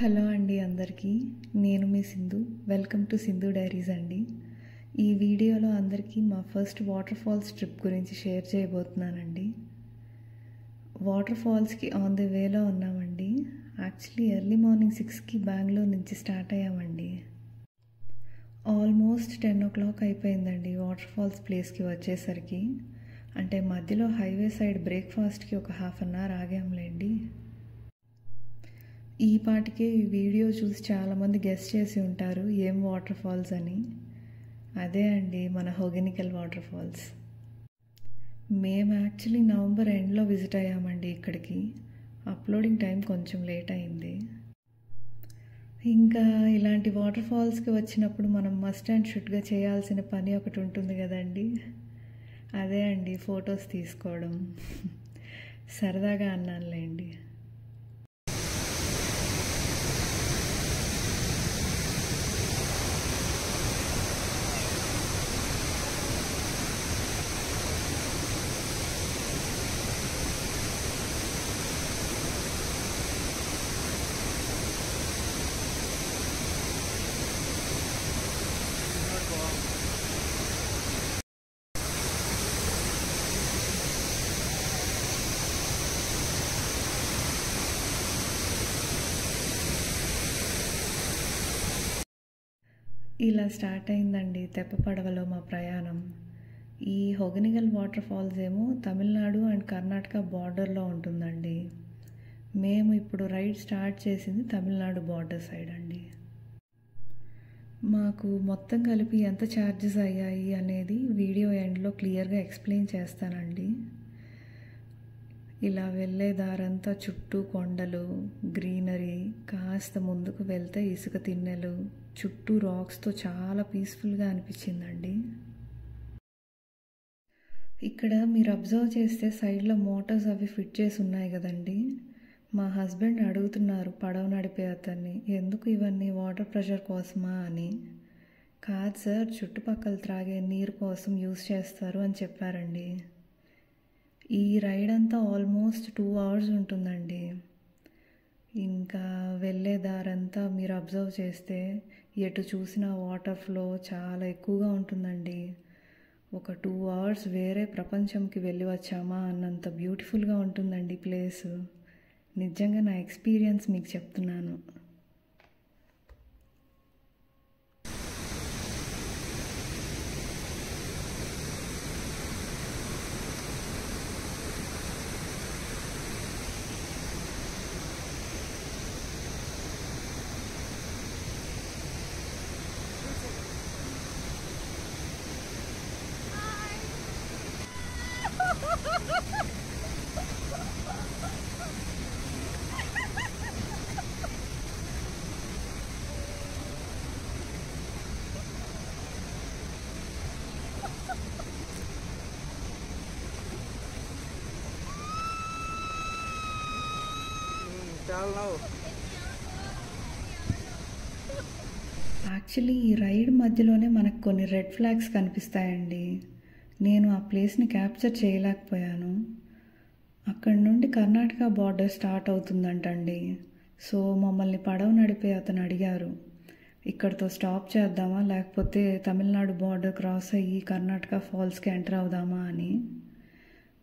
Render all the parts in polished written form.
Hello అండి అందరికీ. నేను మీ Sindhu. Welcome to Sindhu diaries అండి. ఈ వీడియోలో అందరికీ మా ఫస్ట్ వాటర్ ఫాల్స్ ట్రిప్ గురించి షేర్ చేయబోతున్నానండి. వాటర్ ఫాల్స్కి ఆన్ ది వేలో ఉన్నామండి. యాక్చువల్లీ ఎర్లీ మార్నింగ్ 6కి బెంగళూరు నుంచి స్టార్ట్ అయ్యామండి. ఆల్మోస్ట్ 10 o'clock అయిపోయిందండి వాటర్ ఫాల్స్ ప్లేస్కి వచ్చేసరికి. అంటే మధ్యలో హైవే సైడ్ బ్రేక్ఫాస్ట్కి ఒక హాఫ్ అన్ అవర్ ఆగాంలేండి. ఈ పాటికే ఈ వీడియో చూసి చాలామంది గెస్ చేసి ఉంటారు ఏం వాటర్ ఫాల్స్ అని. అదే అండి మన హొగెనికల్ వాటర్ ఫాల్స్. మేము యాక్చువల్లీ నవంబర్ ఎండ్లో విజిట్ అయ్యామండి ఇక్కడికి. అప్లోడింగ్ టైం కొంచెం లేట్ అయింది. ఇంకా ఇలాంటి వాటర్ ఫాల్స్కి వచ్చినప్పుడు మనం మస్ట్ అండ్ షుడ్గా చేయాల్సిన పని ఒకటి ఉంటుంది కదండి. అదే అండి ఫొటోస్ తీసుకోవడం. సరదాగా అన్నానులేండి. ఇలా స్టార్ట్ అయిందండి తెప్ప పడవలో మా ప్రయాణం. ఈ హొగెనికల్ వాటర్ ఫాల్స్ ఏమో తమిళనాడు అండ్ కర్ణాటక బార్డర్లో ఉంటుందండి. మేము ఇప్పుడు రైడ్ స్టార్ట్ చేసింది తమిళనాడు బార్డర్ సైడ్ అండి. మాకు మొత్తం కలిపి ఎంత ఛార్జెస్ అయ్యాయి అనేది వీడియో ఎండ్లో క్లియర్గా ఎక్స్ప్లెయిన్ చేస్తానండి. ఇలా వెళ్ళే దారంతా చుట్టూ కొండలు, గ్రీనరీ, కాస్త ముందుకు వెళ్తే ఇసుక తిన్నెలు, చుట్టూ రాక్స్తో చాలా పీస్ఫుల్గా అనిపించిందండి. ఇక్కడ మీరు అబ్జర్వ్ చేస్తే సైడ్లో మోటార్స్ అవి ఫిట్ చేసి ఉన్నాయి కదండి. మా హస్బెండ్ అడుగుతున్నారు పడవ నడిపే అతన్ని, ఎందుకు ఇవన్నీ వాటర్ ప్రెషర్ కోసమా అని. కాదు సార్, చుట్టుపక్కల త్రాగే నీరు కోసం యూజ్ చేస్తారు అని చెప్పారండి. ఈ రైడ్ అంతా ఆల్మోస్ట్ 2 hours ఉంటుందండి. ఇంకా వెళ్ళే దారంతా మీరు అబ్జర్వ్ చేస్తే ఎటు చూసిన వాటర్ ఫ్లో చాలా ఎక్కువగా ఉంటుందండి. ఒక 2 hours వేరే ప్రపంచంకి వెళ్ళి వచ్చామా అన్నంత బ్యూటిఫుల్గా ఉంటుందండి ప్లేస్. నిజంగా నా ఎక్స్పీరియన్స్ మీకు చెప్తున్నాను. యాక్చువల్లీ ఈ రైడ్ మధ్యలోనే మనకు కొన్ని రెడ్ ఫ్లాగ్స్ కనిపిస్తాయండి. నేను ఆ ప్లేస్ని క్యాప్చర్ చేయలేకపోయాను. అక్కడి నుండి కర్ణాటక బార్డర్ స్టార్ట్ అవుతుందంటండి. సో మమ్మల్ని పడవ నడిపే అతను అడిగారు, ఇక్కడితో స్టాప్ చేద్దామా లేకపోతే తమిళనాడు బార్డర్ క్రాస్ అయ్యి కర్ణాటక ఫాల్స్కి ఎంటర్ అవుదామా అని.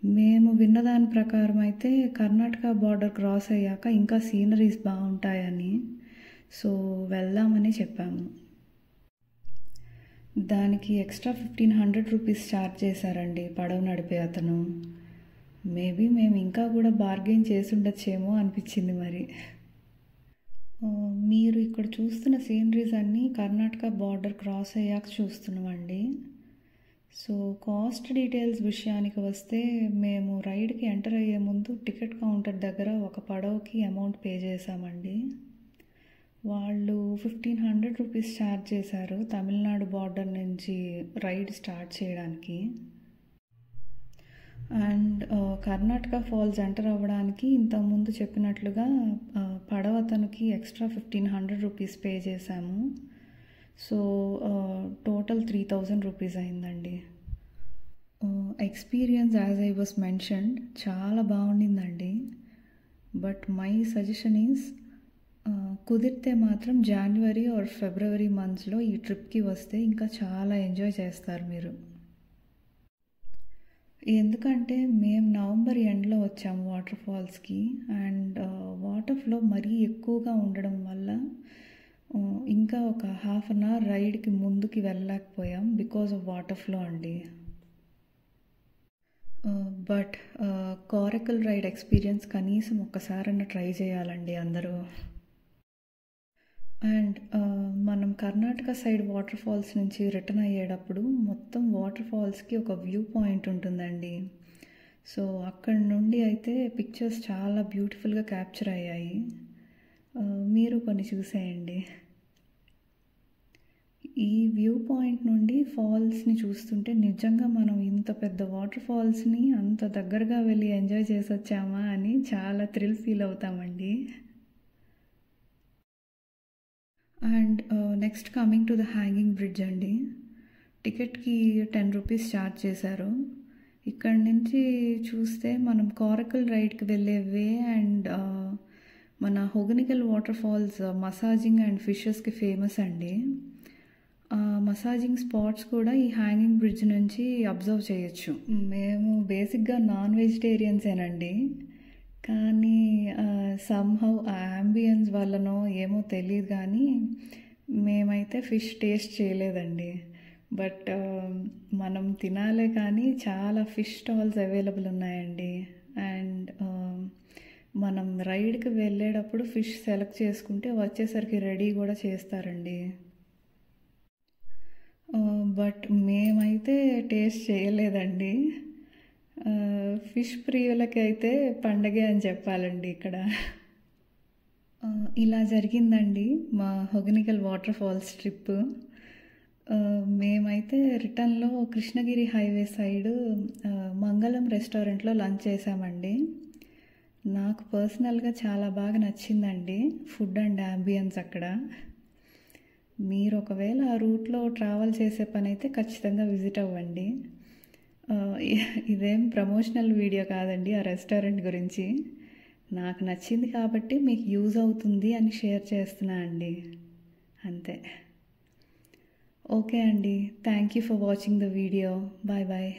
మేము విన్నదాని ప్రకారం అయితే కర్ణాటక బార్డర్ క్రాస్ అయ్యాక ఇంకా సీనరీస్ బాగుంటాయని, సో వెళ్దామని చెప్పాము. దానికి ఎక్స్ట్రా 1500 రూపీస్ ఛార్జ్ చేశారండి పడవ నడిపే అతను. మేబీ మేము ఇంకా కూడా బార్గెయిన్ చేసి ఉండొచ్చేమో అనిపించింది మరి. మీరు ఇక్కడ చూస్తున్న సీనరీస్ అన్నీ కర్ణాటక బార్డర్ క్రాస్ అయ్యాక చూస్తున్నామండి. సో కాస్ట్ డీటెయిల్స్ విషయానికి వస్తే మేము రైడ్కి ఎంటర్ అయ్యే ముందు టికెట్ కౌంటర్ దగ్గర ఒక పడవకి అమౌంట్ పే చేశామండి. వాళ్ళు 1500 రూపీస్ ఛార్జ్ చేశారు తమిళనాడు బార్డర్ నుంచి రైడ్ స్టార్ట్ చేయడానికి. అండ్ కర్ణాటక ఫాల్స్ ఎంటర్ అవ్వడానికి ఇంతకుముందు చెప్పినట్లుగా పడవ అతనికి ఎక్స్ట్రా 1500 రూపీస్ పే చేశాము. సో టోటల్ 3000 రూపీస్ అయిందండి. Experience as I was mentioned చాలా బాగుండిందండి. బట్ మై సజెషన్ ఈజ్ కుదిరితే మాత్రం జాన్వరి ఆర్ ఫిబ్రవరి మంత్స్లో ఈ ట్రిప్కి వస్తే ఇంకా చాలా ఎంజాయ్ చేస్తారు మీరు. ఎందుకంటే మేము నవంబర్ ఎండ్లో వచ్చాము వాటర్ ఫాల్స్కి. అండ్ వాటర్ ఫ్లో మరీ ఎక్కువగా ఉండడం వల్ల ఇంకా ఒక హాఫ్ అన్ అవర్ రైడ్కి ముందుకి వెళ్ళలేకపోయాం బికాజ్ ఆఫ్ వాటర్ ఫ్లో అండి. బట్ కోరకల్ రైడ్ ఎక్స్పీరియన్స్ కనీసం ఒక్కసారన్నా ట్రై చేయాలండి అందరూ. అండ్ మనం కర్ణాటక సైడ్ వాటర్ ఫాల్స్ నుంచి రిటర్న్ అయ్యేటప్పుడు మొత్తం వాటర్ ఫాల్స్కి ఒక వ్యూ పాయింట్ ఉంటుందండి. సో అక్కడ నుండి అయితే పిక్చర్స్ చాలా బ్యూటిఫుల్గా క్యాప్చర్ అయ్యాయి. మీరు కొన్ని చూసేయండి. ఈ వ్యూ పాయింట్ నుండి ఫాల్స్ని చూస్తుంటే నిజంగా మనం ఇంత పెద్ద వాటర్ ఫాల్స్ని అంత దగ్గరగా వెళ్ళి ఎంజాయ్ చేసి వచ్చామా అని చాలా థ్రిల్ ఫీల్ అవుతామండి. And next coming to the hanging bridge అండి. టికెట్కి 10 రూపీస్ ఛార్జ్ చేశారు. ఇక్కడ నుంచి చూస్తే మనం కోరకల్ రైడ్కి వెళ్ళే వే అండ్ మన Hogenakkal water falls massaging and ఫిషెస్కి ఫేమస్ అండి. మసాజింగ్ స్పాట్స్ కూడా ఈ హ్యాంగింగ్ బ్రిడ్జ్ నుంచి అబ్జర్వ్ చేయొచ్చు. మేము బేసిక్గా నాన్ వెజిటేరియన్సేనండి, కానీ సమ్హౌ ఆ అంబియన్స్ వల్లనో ఏమో తెలియదు కానీ మేమైతే ఫిష్ టేస్ట్ చేయలేదండి. బట్ మనం తినాలే కానీ చాలా ఫిష్ స్టాల్స్ అవైలబుల్ ఉన్నాయండి. అండ్ మనం రైడ్కి వెళ్ళేటప్పుడు ఫిష్ సెలెక్ట్ చేసుకుంటే వచ్చేసరికి రెడీ కూడా చేస్తారండి. బట్ మేమైతే టేస్ట్ చేయలేదండి. ఫిష్ ప్రియులకి అయితే పండగే అని చెప్పాలండి ఇక్కడ. ఇలా జరిగిందండి మా హొగనికల్ వాటర్ ఫాల్స్ ట్రిప్. మేమైతే రిటర్న్లో కృష్ణగిరి హైవే సైడ్ మంగళం రెస్టారెంట్లో లంచ్ చేసామండి. నాకు పర్సనల్గా చాలా బాగా నచ్చిందండి ఫుడ్ అండ్ అంబియన్స్ అక్కడ. మీరు ఒకవేళ ఆ రూట్లో ట్రావెల్ చేసే పని అయితే ఖచ్చితంగా విజిట్ అవ్వండి. ఇదేం ప్రమోషనల్ వీడియో కాదండి ఆ రెస్టారెంట్ గురించి. నాకు నచ్చింది కాబట్టి మీకు యూజ్ అవుతుంది అని షేర్ చేస్తున్నా అండి, అంతే. ఓకే అండి, thank you for watching the video. Bye bye.